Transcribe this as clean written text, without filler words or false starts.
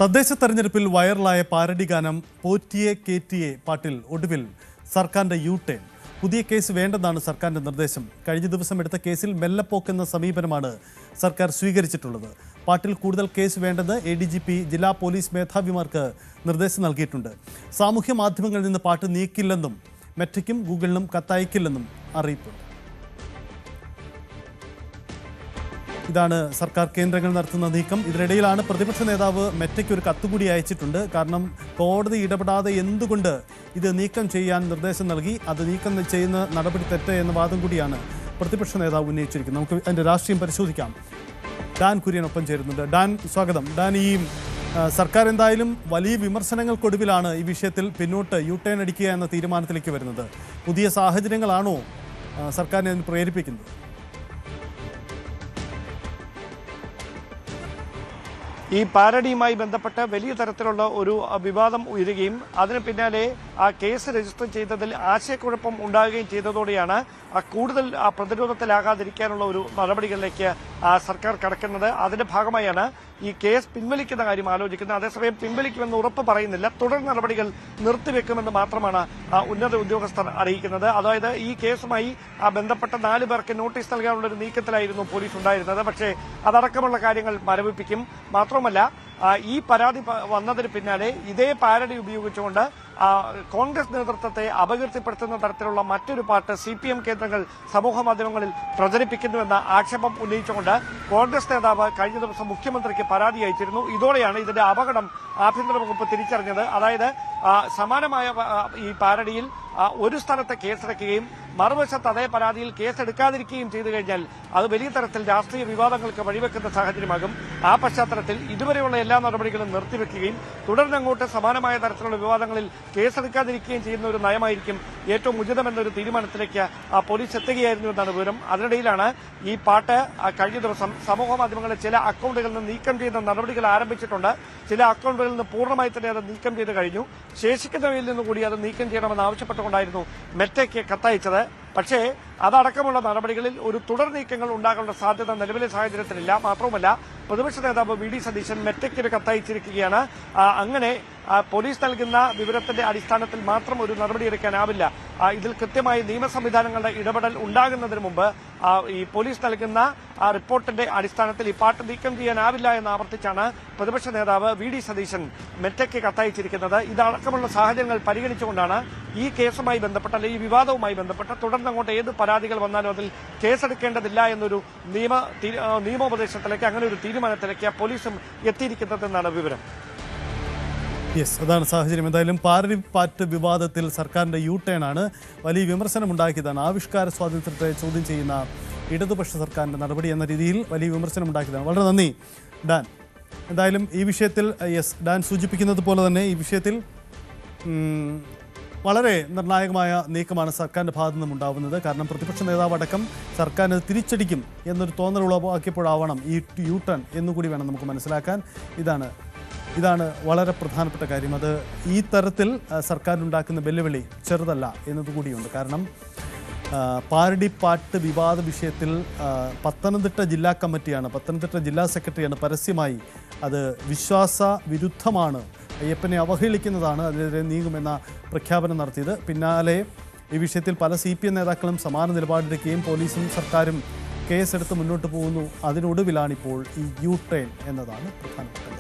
തദ്ദേശ തെരഞ്ഞെടുപ്പിൽ വൈറലായ പാരഡി ഗാനം പോറ്റിയെ കേറ്റിയെ പാട്ടിൽ ഒടുവിൽ സർക്കാരിന്റെ യു-ടേൺ. പുതിയ കേസ് വേണ്ടെന്നാണ് സർക്കാരിന്റെ നിർദ്ദേശം. കഴിഞ്ഞ ദിവസം എടുത്ത കേസിൽ മെല്ലപ്പോക്കെന്ന സമീപനമാണ് സർക്കാർ സ്വീകരിച്ചിട്ടുള്ളത്. പാട്ടിൽ കൂടുതൽ കേസ് വേണ്ടെന്ന് ADGP ജില്ലാ പോലീസ് മേധാവിമാർക്ക് നിർദ്ദേശം നൽകിയിട്ടുണ്ട്. സാമൂഹ്യ മാധ്യമങ്ങളിൽ നിന്ന് പാട്ട് നീക്കില്ലെന്നും മെറ്റയ്ക്കും ഗൂഗിളിനും കത്തയക്കില്ലെന്നും അറിയിപ്പുണ്ട്. ഇതാണ് സർക്കാർ കേന്ദ്രങ്ങൾ നടത്തുന്ന നീക്കം. ഇതിനിടയിലാണ് പ്രതിപക്ഷ നേതാവ് മെറ്റയ്ക്ക് ഒരു കത്തുകൂടി അയച്ചിട്ടുണ്ട്. കാരണം കോടതി ഇടപെടാതെ എന്തുകൊണ്ട് ഇത് നീക്കം ചെയ്യാൻ നിർദ്ദേശം നൽകി, അത് നീക്കം ചെയ്യുന്ന നടപടി തെറ്റ് എന്ന വാദം കൂടിയാണ് പ്രതിപക്ഷ നേതാവ് ഉന്നയിച്ചിരിക്കുന്നത്. നമുക്ക് അതിൻ്റെ രാഷ്ട്രീയം പരിശോധിക്കാം. ഡാൻ കുര്യനൊപ്പം ചേരുന്നുണ്ട്. ഡാൻ, സ്വാഗതം. ഡാൻ, ഈ സർക്കാർ എന്തായാലും വലിയ വിമർശനങ്ങൾക്കൊടുവിലാണ് ഈ വിഷയത്തിൽ പിന്നോട്ട് യു-ടേൺ അടിക്കുക എന്ന തീരുമാനത്തിലേക്ക് വരുന്നത്. പുതിയ സാഹചര്യങ്ങളാണോ സർക്കാരിനെ അതിന് പ്രേരിപ്പിക്കുന്നത്? ഈ പാരഡിയുമായി ബന്ധപ്പെട്ട് വലിയ തരത്തിലുള്ള ഒരു വിവാദം ഉയരുകയും അതിന് പിന്നാലെ ആ കേസ് രജിസ്റ്റർ ചെയ്തതിൽ ആശയക്കുഴപ്പം ഉണ്ടാകുകയും ചെയ്തതോടെയാണ് കൂടുതൽ പ്രതിരോധത്തിലാകാതിരിക്കാനുള്ള ഒരു നടപടികളിലേക്ക് സർക്കാർ കടക്കുന്നത്. അതിന്റെ ഭാഗമായാണ് ഈ കേസ് പിൻവലിക്കുന്ന കാര്യം ആലോചിക്കുന്നത്. അതേസമയം പിൻവലിക്കുമെന്ന് ഉറപ്പ് പറയുന്നില്ല. തുടർ നടപടികൾ നിർത്തിവെക്കുമെന്ന് മാത്രമാണ് ഉന്നത ഉദ്യോഗസ്ഥർ അറിയിക്കുന്നത്. അതായത് ഈ കേസുമായി ബന്ധപ്പെട്ട 4 പേർക്ക് നോട്ടീസ് നൽകാനുള്ള ഒരു നീക്കത്തിലായിരുന്നു പോലീസ് ഉണ്ടായിരുന്നത്. പക്ഷേ അതടക്കമുള്ള കാര്യങ്ങൾ മരവിപ്പിക്കും. മാത്രമല്ല, ഈ പരാതി വന്നതിന് പിന്നാലെ ഇതേ പാരഡി ഉപയോഗിച്ചുകൊണ്ട് കോൺഗ്രസ് നേതൃത്വത്തെ അപകീർത്തിപ്പെടുത്തുന്ന തരത്തിലുള്ള മറ്റൊരു പാട്ട് CPM കേന്ദ്രങ്ങൾ സമൂഹ മാധ്യമങ്ങളിൽ പ്രചരിപ്പിക്കുന്നുവെന്ന ആക്ഷേപം ഉന്നയിച്ചുകൊണ്ട് കോൺഗ്രസ് നേതാവ് കഴിഞ്ഞ ദിവസം മുഖ്യമന്ത്രിക്ക് പരാതി അയച്ചിരുന്നു. ഇതോടെയാണ് ഇതിന്റെ അപകടം ആഭ്യന്തര വകുപ്പ് തിരിച്ചറിഞ്ഞത്. അതായത് സമാനമായ ഈ പാരഡിയിൽ ഒരു സ്ഥലത്ത് കേസെടുക്കുകയും മറുവശത്ത് അതേ പരാതിയിൽ കേസെടുക്കാതിരിക്കുകയും ചെയ്തു കഴിഞ്ഞാൽ അത് വലിയ തരത്തിൽ രാഷ്ട്രീയ വിവാദങ്ങൾക്ക് വഴിവെക്കുന്ന സാഹചര്യമാകും. ആ പശ്ചാത്തലത്തിൽ ഇതുവരെയുള്ള എല്ലാ നടപടികളും നിർത്തിവെക്കുകയും തുടർന്നങ്ങോട്ട് സമാനമായ തരത്തിലുള്ള വിവാദങ്ങളിൽ കേസെടുക്കാതിരിക്കുകയും ചെയ്യുന്ന ഒരു നയമായിരിക്കും ഏറ്റവും ഉചിതമെന്നൊരു തീരുമാനത്തിലേക്ക് പോലീസ് എത്തുകയായിരുന്നു എന്നാണ് വിവരം. അതിനിടയിലാണ് ഈ പാട്ട് കഴിഞ്ഞ ദിവസം സമൂഹ മാധ്യമങ്ങളിലെ ചില അക്കൗണ്ടുകളിൽ നിന്ന് നീക്കം ചെയ്യുന്ന നടപടികൾ ആരംഭിച്ചിട്ടുണ്ട്. ചില അക്കൗണ്ടുകളിൽ നിന്ന് പൂർണ്ണമായി തന്നെ അത് നീക്കം ചെയ്ത് കഴിഞ്ഞു. ശേഷിക്കുന്നവയിൽ നിന്നുകൂടി അത് നീക്കം ചെയ്യണമെന്ന് ആവശ്യപ്പെട്ടുകൊണ്ടായിരുന്നു മെറ്റയ്ക്ക് കത്തയച്ചത്. പക്ഷേ അതടക്കമുള്ള നടപടികളിൽ ഒരു തുടർ നീക്കങ്ങൾ ഉണ്ടാകാനുള്ള സാധ്യത നിലവിലെ സാഹചര്യത്തിലില്ല. മാത്രവുമല്ല, പ്രതിപക്ഷ നേതാവ് VD സതീശൻ മെറ്റയ്ക്ക് ഒരു കത്തയച്ചിരിക്കുകയാണ്. അങ്ങനെ പോലീസ് നൽകുന്ന വിവരത്തിന്റെ അടിസ്ഥാനത്തിൽ മാത്രം ഒരു നടപടിയെടുക്കാനാവില്ല. ഇതിൽ കൃത്യമായി നിയമ സംവിധാനങ്ങളുടെ ഇടപെടൽ ഉണ്ടാകുന്നതിന് മുമ്പ് ഈ പോലീസ് നൽകുന്ന റിപ്പോർട്ടിന്റെ അടിസ്ഥാനത്തിൽ ഈ പാട്ട് നീക്കം ചെയ്യാനാവില്ല എന്ന് ആവർത്തിച്ചാണ് പ്രതിപക്ഷ നേതാവ് VD സതീശൻ മെറ്റയ്ക്ക് കത്തയച്ചിരിക്കുന്നത്. ഇതടക്കമുള്ള സാഹചര്യങ്ങൾ പരിഗണിച്ചുകൊണ്ടാണ് ഈ കേസുമായി ബന്ധപ്പെട്ട അല്ലെങ്കിൽ ഈ വിവാദവുമായി ബന്ധപ്പെട്ട തുടർന്നങ്ങോട്ട് ഏത് പരാതികൾ വന്നാലും അതിൽ കേസെടുക്കേണ്ടതില്ല എന്നൊരു നിയമോപദേശത്തിലേക്ക്, അങ്ങനെ ഒരു തീരുമാനത്തിലേക്ക് പോലീസും എത്തിയിരിക്കുന്നതെന്നാണ് വിവരം. അതാണ് സാഹചര്യം. എന്തായാലും പാരഡി വിവാദത്തിൽ സർക്കാരിന്റെ യു-ടേൺ ആണ് വലിയ വിമർശനമുണ്ടാക്കിയതാണ്. ആവിഷ്കാര സ്വാതന്ത്ര്യത്തെ ചോദ്യം ചെയ്യുന്ന ഇടതുപക്ഷ സർക്കാരിന്റെ നടപടി എന്ന രീതിയിൽ വലിയ വിമർശനമുണ്ടാക്കിയതാണ്. വളരെ നന്ദി, ഡാൻ. എന്തായാലും ഈ വിഷയത്തിൽ ഡാൻ സൂചിപ്പിക്കുന്നത് പോലെ തന്നെ ഈ വിഷയത്തിൽ വളരെ നിർണായകമായ നീക്കമാണ് സർക്കാരിൻ്റെ ഭാഗത്തു നിന്നും ഉണ്ടാവുന്നത്. കാരണം പ്രതിപക്ഷ നേതാവ് അടക്കം സർക്കാരിന് തിരിച്ചടിക്കും എന്നൊരു തോന്നൽ ഉളവാക്കിയപ്പോഴാവണം ഈ യു-ടേൺ എന്നുകൂടി വേണം നമുക്ക് മനസ്സിലാക്കാൻ. ഇതാണ് വളരെ പ്രധാനപ്പെട്ട കാര്യം. അത് ഈ തരത്തിൽ സർക്കാരിനുണ്ടാക്കുന്ന വെല്ലുവിളി ചെറുതല്ല എന്നതുകൂടിയുണ്ട്. കാരണം പാരഡി പാട്ട് വിവാദ വിഷയത്തിൽ പത്തനംതിട്ട ജില്ലാ കമ്മിറ്റിയാണ്, പത്തനംതിട്ട ജില്ലാ സെക്രട്ടറിയാണ് പരസ്യമായി അത് വിശ്വാസ വിരുദ്ധമാണ്, അയ്യപ്പനെ അവഹേളിക്കുന്നതാണ്, അതിനെതിരെ നീങ്ങുമെന്ന പ്രഖ്യാപനം നടത്തിയത്. പിന്നാലെ ഈ വിഷയത്തിൽ പല CPM നേതാക്കളും സമാന നിലപാടെടുക്കുകയും പോലീസും സർക്കാരും കേസെടുത്ത് മുന്നോട്ട് പോകുന്നു. അതിനൊടുവിലാണിപ്പോൾ ഈ യു-ടേൺ എന്നതാണ് പ്രധാനപ്പെട്ടത്.